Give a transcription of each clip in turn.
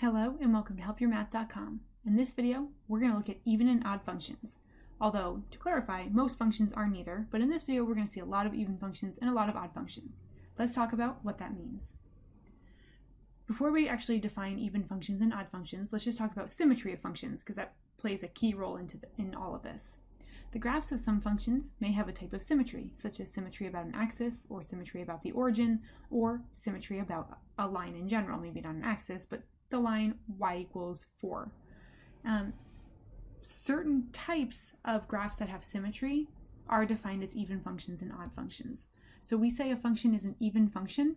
Hello and welcome to helpyourmath.com. In this video, we're going to look at even and odd functions. Although, to clarify, most functions are neither, but in this video we're going to see a lot of even functions and a lot of odd functions. Let's talk about what that means. Before we actually define even functions and odd functions, let's just talk about symmetry of functions, because that plays a key role in all of this. The graphs of some functions may have a type of symmetry, such as symmetry about an axis, or symmetry about the origin, or symmetry about a line in general, maybe not an axis, but the line y equals 4. Certain types of graphs that have symmetry are defined as even functions and odd functions. So we say a function is an even function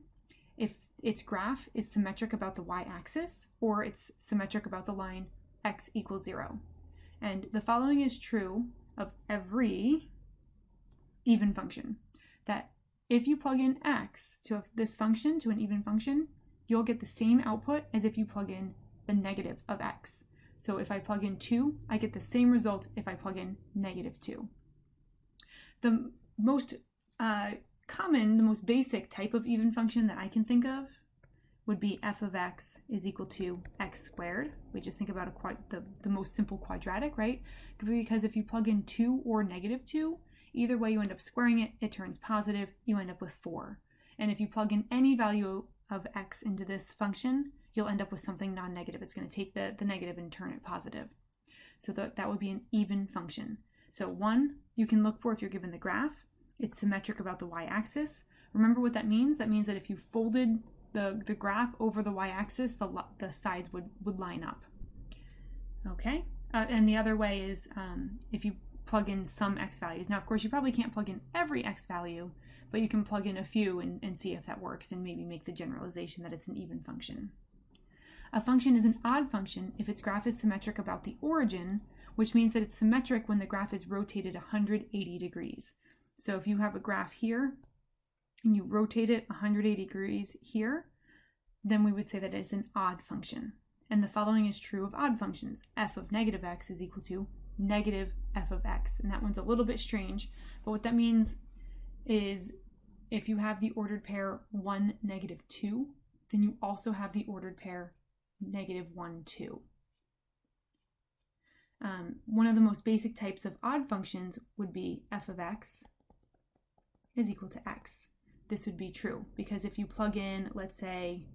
if its graph is symmetric about the y-axis or it's symmetric about the line x equals 0. And the following is true of every even function, that if you plug in x to this function, to an even function, you'll get the same output as if you plug in the negative of x. So if I plug in 2, I get the same result if I plug in negative 2. The most common, the most basic type of even function that I can think of would be f of x is equal to x squared. We just think about the most simple quadratic, right? Because if you plug in 2 or negative 2, either way you end up squaring it, it turns positive, you end up with 4. And if you plug in any value of x into this function, you'll end up with something non-negative. It's going to take the negative and turn it positive. So that would be an even function. So 1, you can look for if you're given the graph. It's symmetric about the y-axis. Remember what that means? That means that if you folded the graph over the y-axis, the sides would line up. Okay? And the other way is if you plug in some x values. Now, of course, you probably can't plug in every x value, but you can plug in a few and see if that works and maybe make the generalization that it's an even function. A function is an odd function if its graph is symmetric about the origin, which means that it's symmetric when the graph is rotated 180 degrees. So if you have a graph here and you rotate it 180 degrees here, then we would say that it's an odd function. And the following is true of odd functions. F of negative x is equal to negative f of x. And that one's a little bit strange, but what that means is if you have the ordered pair 1, negative 2, then you also have the ordered pair negative 1, 2. One of the most basic types of odd functions would be f of x is equal to x. This would be true because if you plug in, let's say,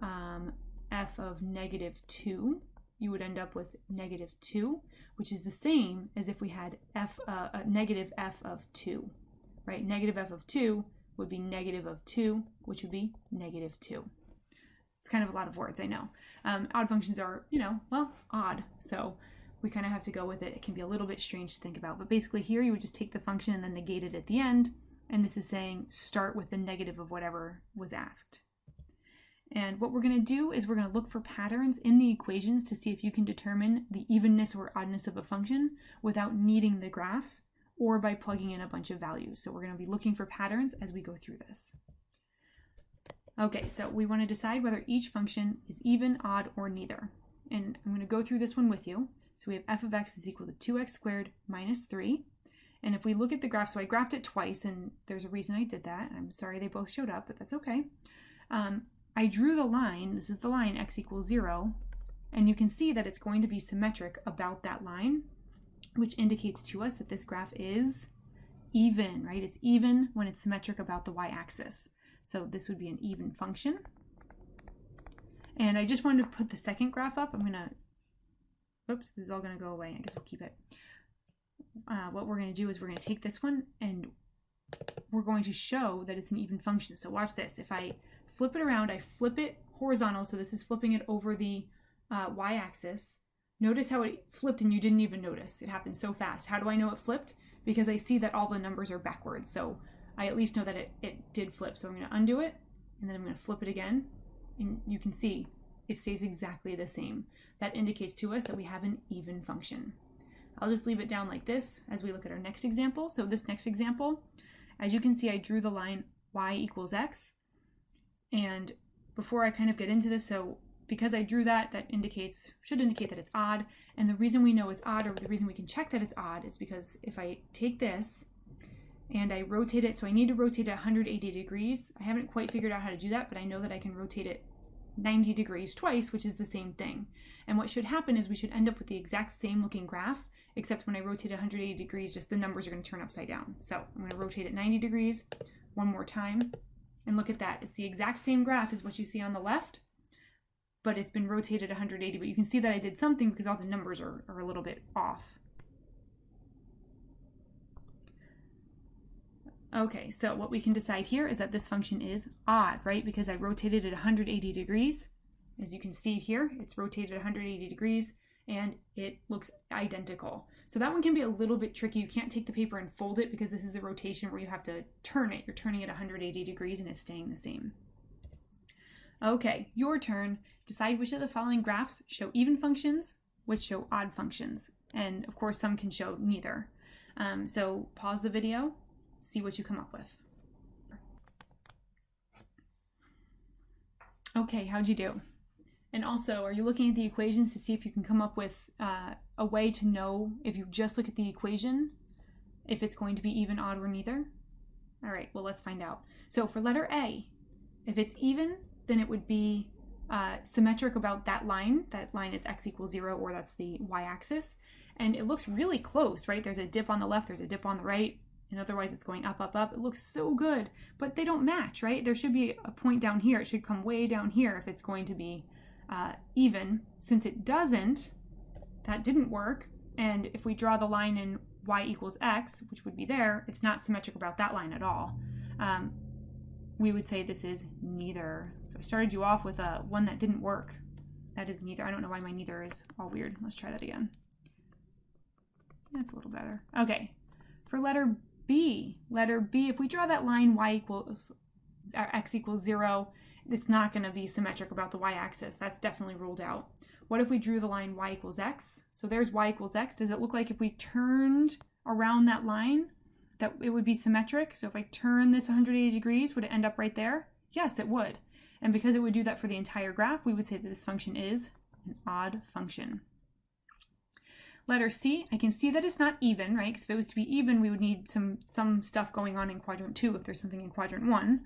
f of negative 2, you would end up with negative 2, which is the same as if we had negative f of 2. Right? Negative f of 2 would be negative of 2, which would be negative 2. It's kind of a lot of words, I know. Odd functions are, odd. So we kind of have to go with it. It can be a little bit strange to think about. But basically here you would just take the function and then negate it at the end. And this is saying start with the negative of whatever was asked. And what we're going to do is we're going to look for patterns in the equations to see if you can determine the evenness or oddness of a function without needing the graph, or by plugging in a bunch of values. So we're going to be looking for patterns as we go through this. Okay, so we want to decide whether each function is even, odd, or neither. And I'm going to go through this one with you. So we have f of x is equal to 2x squared minus 3. And if we look at the graph, so I graphed it twice, and there's a reason I did that. I'm sorry they both showed up, but that's okay. I drew the line, this is the line x equals 0, and you can see that it's going to be symmetric about that line, which indicates to us that this graph is even, right? It's even when it's symmetric about the y-axis. So this would be an even function. And I just wanted to put the second graph up. Oops, this is all going to go away. I guess we'll keep it. What we're going to do is we're going to take this one and we're going to show that it's an even function. So watch this. If I flip it around, I flip it horizontal, so this is flipping it over the y-axis. Notice how it flipped and you didn't even notice. It happened so fast. How do I know it flipped? Because I see that all the numbers are backwards. So I at least know that it did flip. So I'm going to undo it and then I'm going to flip it again. And you can see it stays exactly the same. That indicates to us that we have an even function. I'll just leave it down like this as we look at our next example. So this next example, as you can see, I drew the line y equals x. And before I kind of get into this, so because I drew that, should indicate that it's odd. And the reason we know it's odd, or the reason we can check that it's odd, is because if I take this and I rotate it, so I need to rotate it 180 degrees. I haven't quite figured out how to do that, but I know that I can rotate it 90 degrees twice, which is the same thing. And what should happen is we should end up with the exact same looking graph, except when I rotate 180 degrees, just the numbers are going to turn upside down. So I'm going to rotate it 90 degrees one more time, and look at that. It's the exact same graph as what you see on the left, but it's been rotated 180. But you can see that I did something because all the numbers are a little bit off. Okay, so what we can decide here is that this function is odd, right? Because I rotated it 180 degrees. As you can see here, it's rotated 180 degrees and it looks identical. So that one can be a little bit tricky. You can't take the paper and fold it because this is a rotation where you have to turn it. You're turning it 180 degrees and it's staying the same. Okay, your turn. Decide which of the following graphs show even functions, which show odd functions. And of course, some can show neither. So pause the video. See what you come up with. Okay, how'd you do? And also, are you looking at the equations to see if you can come up with a way to know, if you just look at the equation, if it's going to be even, odd, or neither? All right, well, let's find out. So for letter A, if it's even, then it would be symmetric about that line. That line is x equals 0, or that's the y-axis. And it looks really close, right? There's a dip on the left, there's a dip on the right. And otherwise it's going up, up, up. It looks so good, but they don't match, right? There should be a point down here. It should come way down here if it's going to be even. Since it doesn't, that didn't work. And if we draw the line in y equals x, which would be there, it's not symmetric about that line at all. We would say this is neither. So I started you off with one that didn't work. That is neither. I don't know why my neither is all weird. Let's try that again. That's a little better. Okay, for letter B, if we draw that line x equals 0, it's not going to be symmetric about the y-axis. That's definitely ruled out. What if we drew the line y equals x? So there's y equals x. Does it look like if we turned around that line that it would be symmetric? So if I turn this 180 degrees, would it end up right there? Yes, it would. And because it would do that for the entire graph, we would say that this function is an odd function. Letter C, I can see that it's not even, right? Because if it was to be even, we would need some stuff going on in quadrant 2 if there's something in quadrant 1,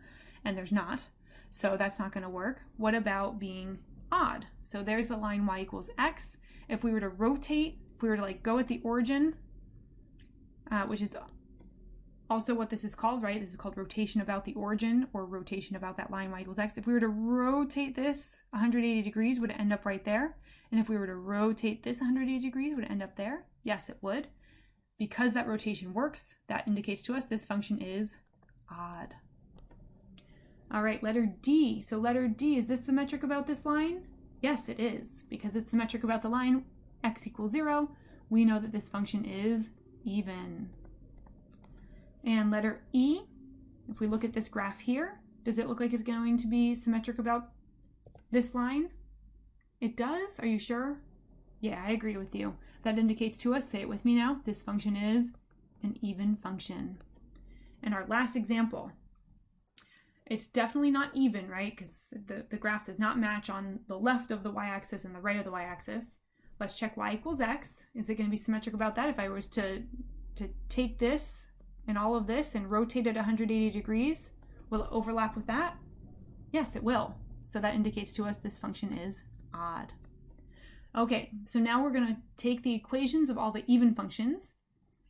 and there's not. So that's not going to work. What about being odd? So there's the line y equals x. If we were to rotate, if we were to like go at the origin, which is also what this is called, right? This is called rotation about the origin, or rotation about that line y equals x. If we were to rotate this 180 degrees, would it end up right there? And if we were to rotate this 180 degrees, would it end up there? Yes, it would. Because that rotation works, that indicates to us this function is odd. All right, letter D. So letter D, is this symmetric about this line? Yes, it is. Because it's symmetric about the line x equals 0, we know that this function is even. And letter E, if we look at this graph here, does it look like it's going to be symmetric about this line? It does? Are you sure? Yeah, I agree with you. That indicates to us, say it with me now, this function is an even function. And our last example, it's definitely not even, right? Because the graph does not match on the left of the y-axis and the right of the y-axis. Let's check y equals x. Is it going to be symmetric about that? If I was to take this and all of this and rotate it 180 degrees, will it overlap with that? Yes, it will. So that indicates to us this function is odd. Okay, so now we're going to take the equations of all the even functions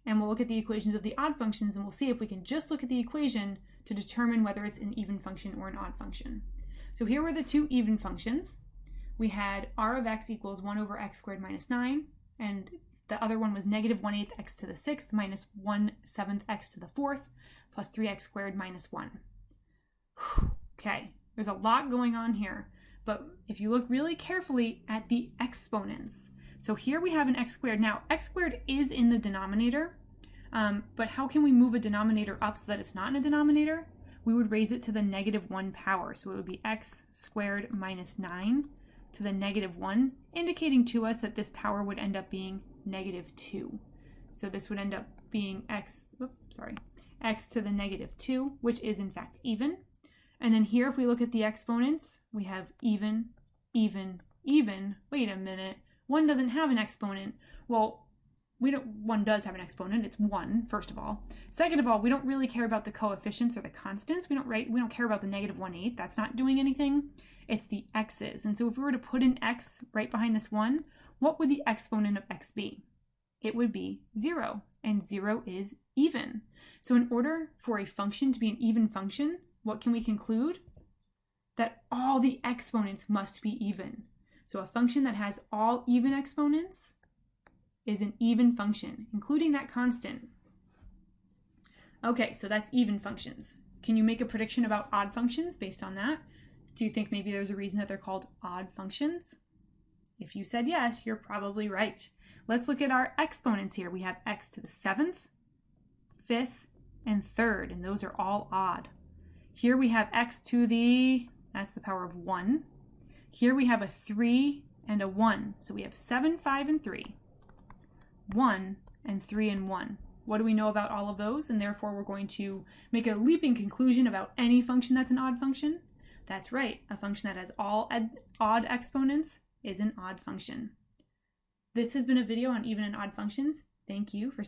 and we'll look at the equations of the odd functions, and we'll see if we can just look at the equation to determine whether it's an even function or an odd function. So here were the two even functions. We had r of x equals 1 over x squared minus 9, and the other one was negative 1/8 x to the 6th minus 1/7 x to the 4th plus 3x squared minus 1. Okay, there's a lot going on here, but if you look really carefully at the exponents, so here we have an x squared. Now, x squared is in the denominator, but how can we move a denominator up so that it's not in a denominator? We would raise it to the -1 power, so it would be x squared minus 9 to the -1, indicating to us that this power would end up being -2. So this would end up being x to the -2, which is in fact even. And then here, if we look at the exponents, we have even, even, even. Wait a minute, 1 doesn't have an exponent. Well, 1 does have an exponent. It's 1, first of all. Second of all, we don't really care about the coefficients or the constants. We don't care about the -1/8. That's not doing anything. It's the x's. And so if we were to put an x right behind this 1, what would the exponent of x be? It would be 0, and 0 is even. So in order for a function to be an even function, what can we conclude? That all the exponents must be even. So a function that has all even exponents is an even function, including that constant. Okay, so that's even functions. Can you make a prediction about odd functions based on that? Do you think maybe there's a reason that they're called odd functions? If you said yes, you're probably right. Let's look at our exponents here. We have x to the 7th, 5th, and 3rd, and those are all odd. Here we have x to the, that's the power of 1. Here we have a 3 and a 1. So we have 7, 5, and 3. 1 and 3 and 1. What do we know about all of those? And therefore we're going to make a leaping conclusion about any function that's an odd function. That's right, a function that has all odd exponents is an odd function. This has been a video on even and odd functions. Thank you for